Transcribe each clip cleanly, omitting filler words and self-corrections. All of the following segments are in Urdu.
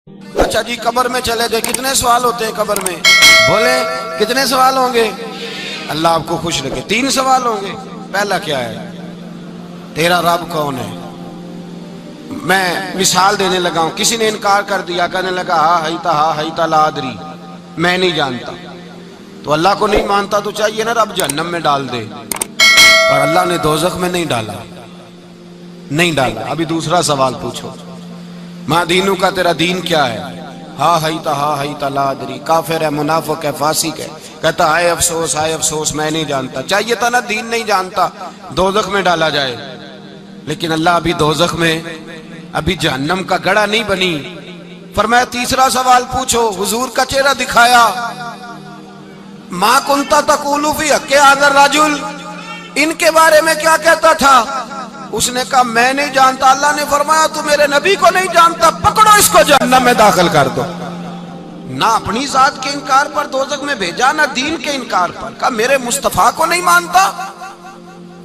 اچھا جی قبر میں چلے گئے، کتنے سوال ہوتے ہیں قبر میں؟ بولے کتنے سوال ہوں گے؟ اللہ آپ کو خوش رکھے، 3 سوال ہوں گے۔ پہلا کیا ہے؟ تیرا رب کون ہے؟ میں مثال دینے لگا ہوں، کسی نے انکار کر دیا، کہنے لگا ہا ہیتا لا ادری، میں نہیں جانتا۔ تو اللہ کو نہیں مانتا تو چاہیے نا رب جہنم میں ڈال دے، اور اللہ نے دوزخ میں نہیں ڈالا، نہیں ڈالا۔ ابھی دوسرا سوال پوچھو، ماں دینوں کا، تیرا دین کیا ہے؟ ہا ہیتا لا ادری، کافر ہے، منافق ہے، فاسق ہے، کہتا ہائے افسوس میں نہیں جانتا۔ چاہیے تھا نا دین نہیں جانتا دوزخ میں ڈالا جائے، لیکن اللہ ابھی دوزخ میں، ابھی جہنم کا گڑھا نہیں بنی۔ فرمایا تیسرا سوال پوچھو، حضور کا چہرہ دکھایا، ما کنتا تقول فی حق ھذا الرجل، ان کے بارے میں کیا کہتا تھا؟ اس نے کہا میں نہیں جانتا۔ اللہ نے فرمایا تو میرے نبی کو نہیں جانتا، پکڑو اس کو جہنم میں داخل کر دو۔ نہ اپنی ذات کے انکار پر دوزخ میں بھیجا، نہ دین کے انکار پر، کہا میرے مصطفیٰ کو نہیں مانتا،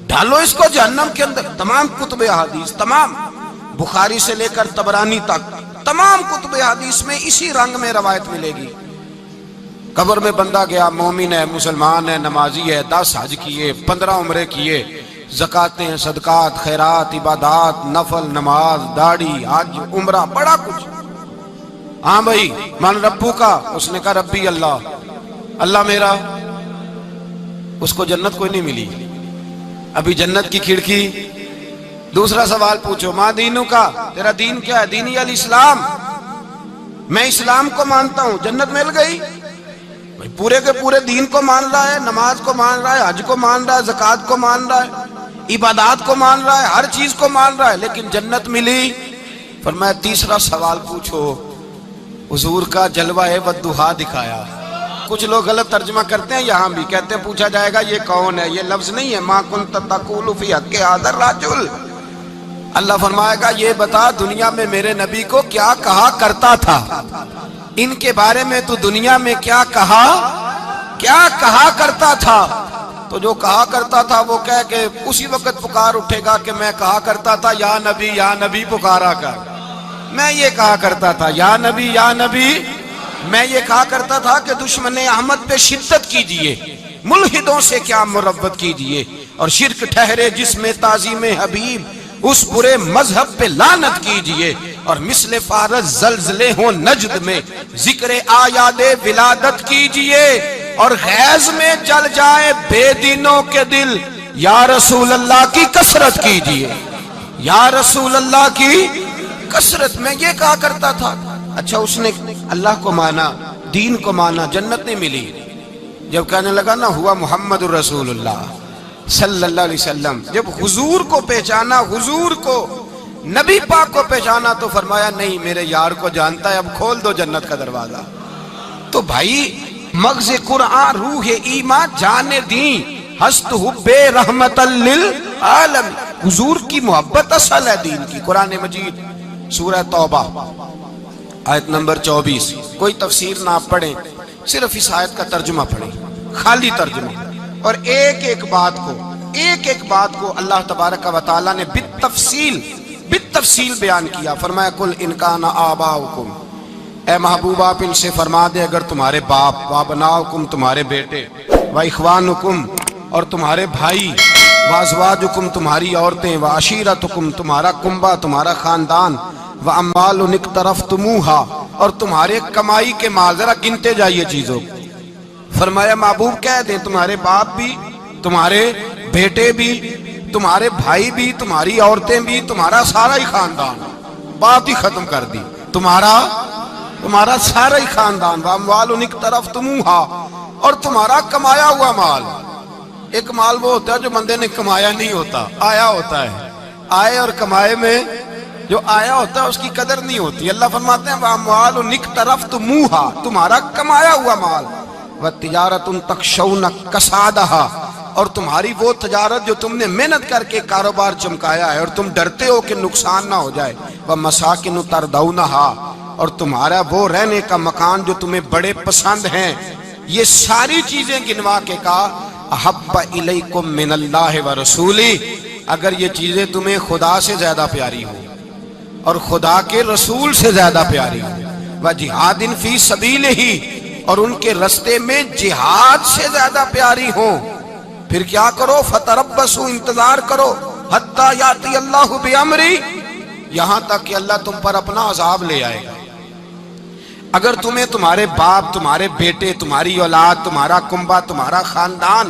ڈالو اس کو جہنم کے اندر۔ تمام کتب احادیث، تمام بخاری سے لے کر طبرانی تک، تمام کتب احادیث میں اسی رنگ میں روایت ملے گی۔ قبر میں بندہ گیا، مومن ہے، مسلمان ہے، نمازی ہے، 10 حج کیے، 15 عمرے کیے، زکاتیں، صدقات، خیرات، عبادات، نفل، نماز، داڑھی، حج، عمرہ، بڑا کچھ۔ ہاں بھائی من ربو کا، اس نے کہا ربی اللہ، اللہ میرا۔ اس کو جنت کوئی نہیں ملی، ابھی جنت کی کھڑکی۔ دوسرا سوال پوچھو، ماں دینوں کا، تیرا دین کیا ہے؟ دینی الاسلام، میں اسلام کو مانتا ہوں، جنت مل گئی۔ بھائی پورے کے پورے دین کو مان رہا ہے، نماز کو مان رہا ہے، حج کو مان رہا ہے، زکوٰۃ کو مان رہا ہے، عبادات کو مان رہا ہے، ہر چیز کو مان رہا ہے، لیکن جنت ملی۔ فرمایا تیسرا سوال پوچھو، حضور کا جلوہ والضحیٰ دکھایا۔ کچھ لوگ غلط ترجمہ کرتے ہیں، یہاں بھی کہتے ہیں پوچھا جائے گا یہ کون ہے، یہ لفظ نہیں ہے، ما کنت تقول فی حق ھذا الرجل۔ اللہ فرمائے گا یہ بتا دنیا میں میرے نبی کو کیا کہا کرتا تھا، ان کے بارے میں تو دنیا میں کیا کہا کرتا تھا۔ تو جو کہا کرتا تھا وہ کہہ کے اسی وقت پکار اٹھے گا کہ میں کہا کرتا تھا یا نبی پکارا کر، میں یہ کہا کرتا تھا یا نبی، میں یہ کہا کرتا تھا کہ دشمن احمد پہ شدت کیجئے، ملحدوں سے کیا مربت کیجئے، اور شرک ٹھہرے جس میں تعظیم حبیب، اس برے مذہب پہ لعنت کیجئے، اور مثل فارس زلزلے ہوں نجد میں ذکر آیات ولادت کیجئے، اور غیظ میں جل جائے بے دینوں کے دل، یا رسول اللہ کی کثرت کیجئے، یا رسول اللہ کی کثرت۔ میں یہ کہا کرتا تھا۔ اچھا اس نے اللہ کو مانا، دین کو مانا، جنت نہیں ملی۔ جب کہنے لگا نا ہوا محمد الرسول اللہ صلی اللہ علیہ وسلم، جب حضور کو پہچانا، حضور کو، نبی پاک کو پہچانا، تو فرمایا نہیں میرے یار کو جانتا ہے، اب کھول دو جنت کا دروازہ۔ تو بھائی مغز قرآن، روح ایمان، جان دین، ہست حب رحمت للعالم، حضور کی محبت اصل ہے دین کی۔ قرآن مجید سورہ توبہ آیت نمبر 24، کوئی تفسیر نہ آپ پڑھیں، صرف اس آیت کا ترجمہ پڑھیں، خالی ترجمہ، اور ایک ایک بات کو اللہ تبارک و تعالیٰ نے بالتفصیل بیان کیا۔ فرمایا کل ان کان آباؤکم، اے محبوب آپ ان سے فرما دے اگر تمہارے باپ، وابناؤکم تمہارے بیٹے، واخوانکم اور تمہارے بھائی، وازواجکم تمہاری عورتیں، وعشیرتکم تمہارا کنبہ، تمہارا خاندان، واموال اقترفتموہا اور تمہارے کمائی کے مال، ذرا گنتے جائیے چیزوں۔ فرمایا محبوب کہہ دیں تمہارے باپ بھی، تمہارے بیٹے بھی، تمہارے بھائی بھی، تمہاری عورتیں بھی، تمہارا سارا ہی خاندان، بات ہی ختم کر دی، تمہارا سارا ہی خاندان، واموال اقترفتموہا اور تمہارا کمایا ہوا مال۔ ایک مال وہ ہوتا ہے جو بندے نے کمایا نہیں ہوتا، آیا ہوتا ہے، آئے اور کمائے میں جو آیا ہوتا ہے اس کی قدر نہیں ہوتی۔ اللہ فرماتے ہیں واموال اقترفتموہا، تمہارا کمایا ہوا مال، وتجارۃ تخشون کسادہا اور تمہاری وہ تجارت جو تم نے محنت کر کے کاروبار چمکایا ہے اور تم ڈرتے ہو کہ نقصان نہ ہو جائے، ومساکن تردونہا اور تمہارا وہ رہنے کا مکان جو تمہیں بڑے پسند ہیں۔ یہ ساری چیزیں گنوا کے کہا احب الیکم من اللہ ورسولہ، اگر یہ چیزیں تمہیں خدا سے زیادہ پیاری ہوں اور خدا کے رسول سے زیادہ پیاری ہوں وجہاد فی سبیلہ، اور ان کے رستے میں جہاد سے زیادہ پیاری ہوں، پھر کیا کرو؟ فتربصوا، انتظار کرو، حتی یاتی اللہ بامری، یہاں تک کہ اللہ تم پر اپنا عذاب لے آئے گا۔ اگر تمہیں تمہارے باپ، تمہارے بیٹے، تمہاری اولاد، تمہارا کنبہ، تمہارا خاندان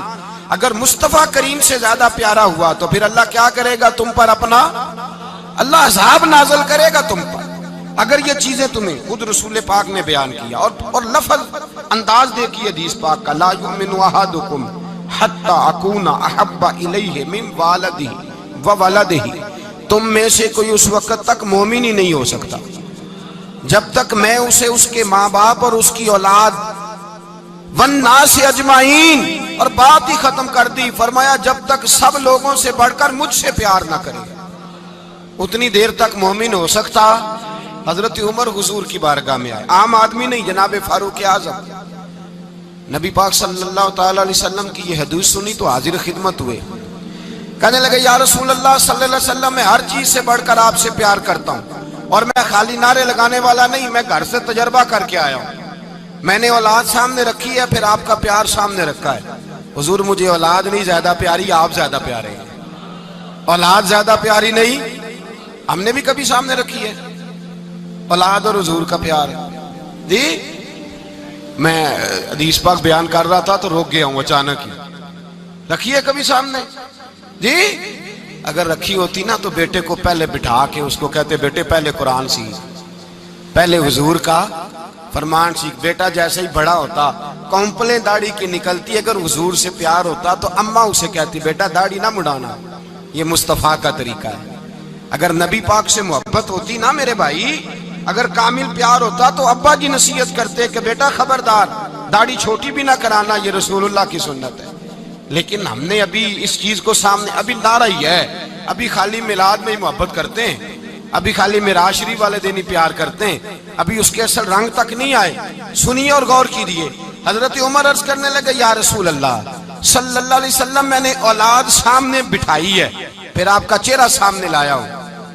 اگر مصطفیٰ کریم سے زیادہ پیارا ہوا تو پھر اللہ کیا کرے گا تم پر؟ اپنا اللہ عذاب نازل کرے گا تم پر۔ اگر یہ چیزیں تمہیں خود رسول پاک نے بیان کیا، اور لفظ انداز دیکھیے حدیث پاک کا، لا یؤمن احدکم حتی اکون احب الیہ من والدہ وولدہ، تم میں سے کوئی اس وقت تک مومن ہی نہیں ہو سکتا جب تک میں اسے اس کے ماں باپ اور اس کی اولاد والناس اجمعین، اور بات ہی ختم کر دی، فرمایا جب تک سب لوگوں سے بڑھ کر مجھ سے پیار نہ کرے اتنی دیر تک مومن ہو سکتا۔ حضرت عمر حضور کی بارگاہ میں آئے، عام آدمی نہیں، جناب فاروق اعظم، نبی پاک صلی اللہ تعالی علیہ وسلم کی یہ حدیث سنی تو حاضر خدمت ہوئے، کہنے لگے یا رسول اللہ صلی اللہ علیہ وسلم، میں ہر چیز سے بڑھ کر آپ سے پیار کرتا ہوں، اور میں خالی نعرے لگانے والا نہیں، میں گھر سے تجربہ کر کے آیا ہوں، میں نے اولاد سامنے رکھی ہے، پھر آپ کا پیار سامنے رکھا ہے، حضور مجھے اولاد نہیں زیادہ پیاری، آپ زیادہ پیارے ہیں، اولاد زیادہ پیاری نہیں، ہم نے بھی کبھی سامنے رکھی ہے اولاد اور حضور کا پیار؟ جی میں حدیث پاک بیان کر رہا تھا تو روک گیا ہوں اچانک ہی، رکھی ہے کبھی سامنے؟ جی اگر رکھی ہوتی نا تو بیٹے کو پہلے بٹھا کے اس کو کہتے بیٹے پہلے قرآن سیکھ، پہلے حضور کا فرمان سیکھ۔ بیٹا جیسے ہی بڑا ہوتا کونپلیں داڑھی کی نکلتی، اگر حضور سے پیار ہوتا تو اماں اسے کہتی بیٹا داڑھی نہ مڑانا، یہ مصطفیٰ کا طریقہ ہے۔ اگر نبی پاک سے محبت ہوتی نا میرے بھائی، اگر کامل پیار ہوتا تو ابا جی نصیحت کرتے کہ بیٹا خبردار داڑھی چھوٹی بھی نہ کرانا، یہ رسول اللہ کی سنت ہے۔ لیکن ہم نے ابھی اس چیز کو سامنے، ابھی نعرہ ہی ہے، ابھی خالی میلاد میں ہی محبت کرتے ہیں، ابھی خالی معراج شریف والے دن ہی پیار کرتے ہیں، ابھی اس کے اصل رنگ تک نہیں آئے۔ سنیے اور غور کیجیے، حضرت عمر عرض کرنے لگے یا رسول اللہ صلی اللہ علیہ وسلم، میں نے اولاد سامنے بٹھائی ہے، پھر آپ کا چہرہ سامنے لایا ہوں،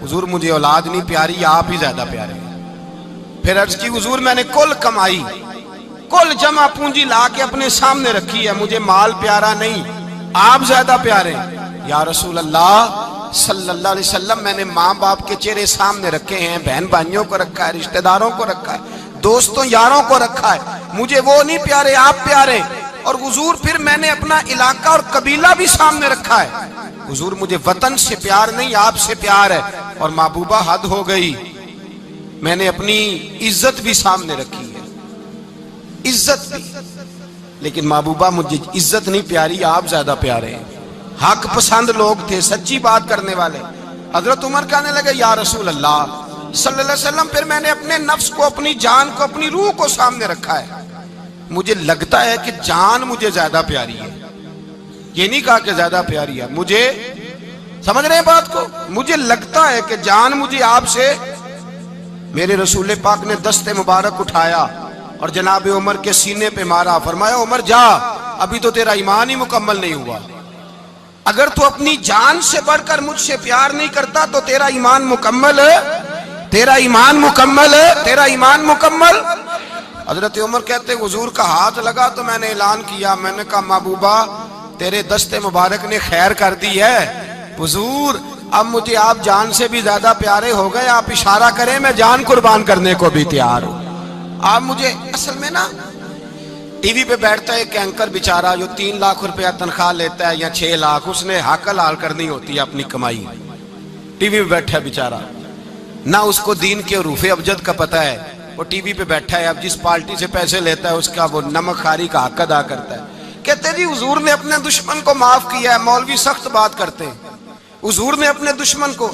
حضور مجھے اولاد نہیں پیاری، آپ ہی زیادہ پیارے ہیں۔ پھر عرض کی حضور میں نے کل کمائی، کل جمع پونجی لا کے اپنے سامنے رکھی ہے، مجھے مال پیارا نہیں، آپ زیادہ پیارے ہیں۔ یا رسول اللہ صلی اللہ علیہ وسلم، میں نے ماں باپ کے چہرے سامنے رکھے ہیں، بہن بھائیوں کو رکھا ہے، رشتہ داروں کو رکھا ہے، دوستوں یاروں کو رکھا ہے، مجھے وہ نہیں پیارے، آپ پیارے۔ اور حضور پھر میں نے اپنا علاقہ اور قبیلہ بھی سامنے رکھا ہے، حضور مجھے وطن سے پیار نہیں، آپ سے پیار ہے۔ اور محبوبہ حد ہو گئی، میں نے اپنی عزت بھی سامنے رکھی ہے، عزت بھی، لیکن محبوبہ مجھے عزت نہیں پیاری، آپ زیادہ پیارے ہیں۔ حق پسند لوگ تھے، سچی بات کرنے والے۔ حضرت عمر کہنے لگے یا رسول اللہ صلی اللہ علیہ وسلم، پھر میں نے اپنے نفس کو، اپنی جان کو، اپنی روح کو سامنے رکھا ہے، مجھے لگتا ہے کہ جان مجھے زیادہ پیاری ہے، یہ نہیں کہا کہ زیادہ پیاری ہے، مجھے سمجھ رہے ہیں بات کو، مجھے لگتا ہے کہ جان مجھے آپ سے۔ میرے رسول پاک نے دست مبارک اٹھایا اور جناب عمر کے سینے پہ مارا، فرمایا عمر جا، ابھی تو تیرا ایمان ہی مکمل نہیں ہوا، اگر تو اپنی جان سے بڑھ کر مجھ سے پیار نہیں کرتا تو تیرا ایمان مکمل ہے، تیرا ایمان مکمل ہے، تیرا ایمان مکمل۔ حضرت عمر کہتے حضور کا ہاتھ لگا تو میں نے اعلان کیا، میں نے کہا محبوبہ تیرے دست مبارک نے خیر کر دی ہے، حضور اب مجھے آپ جان سے بھی زیادہ پیارے ہو گئے، آپ اشارہ کریں میں جان قربان کرنے کو بھی تیار ہوں۔ آپ مجھے، اصل میں نا ٹی وی پہ بیٹھتا ہے ایک اینکر بیچارہ جو 3 لاکھ روپیہ تنخواہ لیتا ہے یا 6 لاکھ، اس نے حق حلال کرنی ہوتی ہے اپنی کمائی، ٹی وی پہ بیٹھا ہے بیچارہ، نہ اس کو دین کے حروف ابجد کا پتہ ہے، وہ ٹی وی پہ بیٹھا ہے، اب جس پارٹی سے پیسے لیتا ہے اس کا وہ نمک خاری کا حق ادا کرتا ہے۔ کہتے جی حضور نے اپنے دشمن کو معاف کیا ہے، مولوی سخت بات کرتے ہیں، حضور نے اپنے دشمن کو،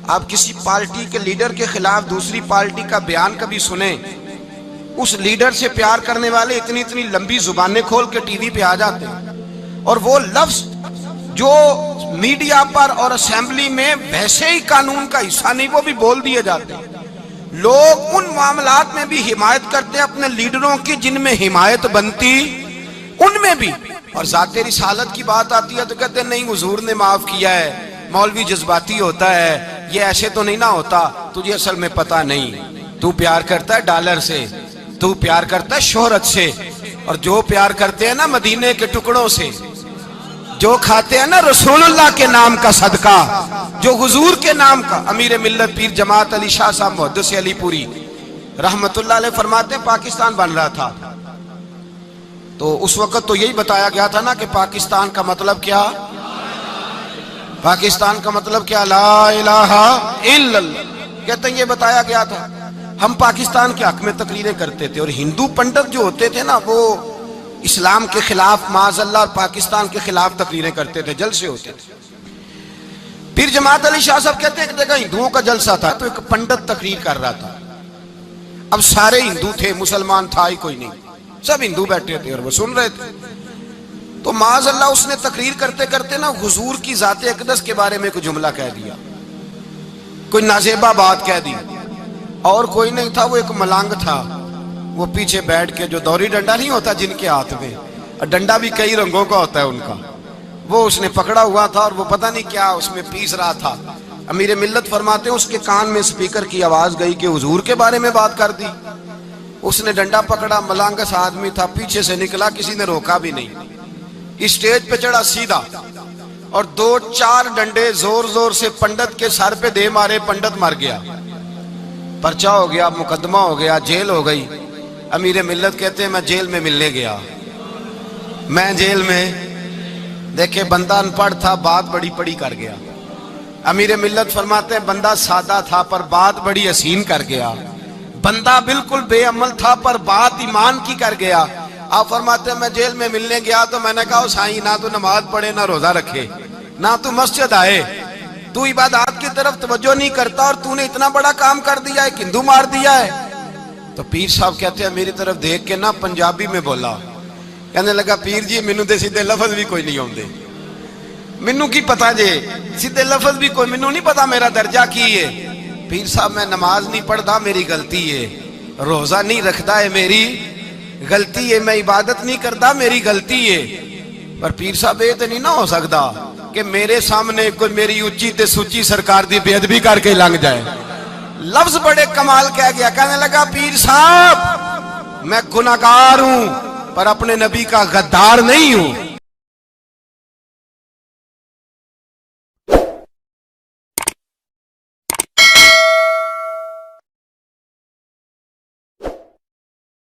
آپ کسی پارٹی کے لیڈر کے خلاف دوسری پارٹی کا بیان کبھی سنیں، اس لیڈر سے پیار کرنے والے اتنی اتنی لمبی زبانیں کھول کے ٹی وی پہ آ جاتے ہیں، اور وہ لفظ جو میڈیا پر اور اسمبلی میں ویسے ہی قانون کا حصہ نہیں وہ بھی بول دیے جاتے ہیں۔ لوگ ان معاملات میں بھی حمایت کرتے ہیں اپنے لیڈروں کی جن میں حمایت بنتی ان میں بھی، اور ذات رسالت کی بات آتی ہے تو کہتے ہیں نہیں حضور نے معاف کیا ہے، مولوی جذباتی ہوتا ہے، یہ ایسے تو نہیں نہ ہوتا، تجھے اصل میں پتہ نہیں۔ تو پیار کرتا ہے ڈالر سے، تو پیار کرتا ہے شہرت سے، اور جو پیار کرتے ہیں نا مدینے کے ٹکڑوں سے، جو کھاتے ہیں نا رسول اللہ کے نام کا صدقہ، جو حضور کے نام کا۔ امیر ملت پیر جماعت علی شاہ صاحب محدث علی پوری رحمت اللہ علیہ فرماتے ہیں پاکستان بن رہا تھا تو اس وقت تو یہی بتایا گیا تھا نا کہ پاکستان کا مطلب کیا، پاکستان کا مطلب کیا، لا الہ الا اللہ، کہتے ہیں یہ بتایا گیا تھا۔ ہم پاکستان کے حق میں تقریریں کرتے تھے، اور ہندو پنڈت جو ہوتے تھے نا وہ اسلام کے خلاف معاذ اللہ اور پاکستان کے خلاف تقریریں کرتے تھے، جلسے ہوتے تھے۔ پیر جماعت علی شاہ صاحب کہتے ہیں ایک جگہ ہندوؤں کا جلسہ تھا تو ایک پنڈت تقریر کر رہا تھا۔ اب سارے ہندو تھے، مسلمان تھا ہی کوئی نہیں، سب ہندو بیٹھے تھے اور وہ سن رہے تھے۔ تو معاذ اللہ اس نے تقریر کرتے کرتے نا حضور کی ذات اقدس کے بارے میں کوئی جملہ کہہ دیا، کوئی نازیبہ بات کہہ دی، اور کوئی نہیں تھا، وہ ایک ملنگ تھا، وہ پیچھے بیٹھ کے، جو دوری ڈنڈا نہیں ہوتا جن کے ہاتھ میں، اور ڈنڈا بھی کئی رنگوں کا ہوتا ہے ان کا، وہ اس نے پکڑا ہوا تھا اور وہ پتہ نہیں کیا اس میں پیس رہا تھا۔ امیر ملت فرماتے ہیں اس کے کان میں سپیکر کی آواز گئی کہ حضور کے بارے میں بات کر دی۔ اس نے ڈنڈا پکڑا، ملنگس آدمی تھا، پیچھے سے نکلا، کسی نے روکا بھی نہیں، اسٹیج پہ چڑھا سیدھا اور 2-4 ڈنڈے زور زور سے پنڈت کے سر پہ دے مارے، پنڈت مر گیا، پرچہ ہو گیا، مقدمہ ہو گیا، جیل ہو گئی۔ امیر ملت کہتے ہیں میں جیل میں ملنے گیا، میں جیل میں، دیکھے بندہ ان پڑھ تھا، بات بڑی پڑی کر گیا۔ امیر ملت فرماتے ہیں بندہ سادہ تھا پر بات بڑی حسین کر گیا، بندہ بالکل بے عمل تھا پر بات ایمان کی کر گیا۔ آپ فرماتے ہیں میں جیل میں ملنے گیا تو میں نے کہا سائیں نہ تو نماز پڑھے، نہ روزہ رکھے، نہ تو مسجد آئے، تو عبادات کی طرف توجہ نہیں کرتا، اور تو نے اتنا بڑا کام کر دیا ہے، ہندو مار دیا ہے۔ تو پیر صاحب کہتے ہیں میری طرف دیکھ کے نا پنجابی میں بولا، کہنے لگا پیر جی مینوں تے سیدھے لفظ بھی کوئی نہیں آوندے، مینوں کی پتا جے سیدھے لفظ بھی کوئی، مینوں نہیں پتا میرا درجہ کی ہے۔ پیر صاحب میں نماز نہیں پڑھدا میری غلطی ہے، روزہ نہیں رکھدا ہے میری غلطی ہے، میں عبادت نہیں کردا میری غلطی ہے، پر پیر صاحب یہ تو نہیں نہ ہو سکتا کہ میرے سامنے کوئی میری اچھی تے سچی سرکار دی بے ادبی کر کے لنگ جائے۔ لفظ بڑے کمال کہہ گیا، کہنے لگا پیر صاحب میں گناہگار ہوں پر اپنے نبی کا غدار نہیں ہوں۔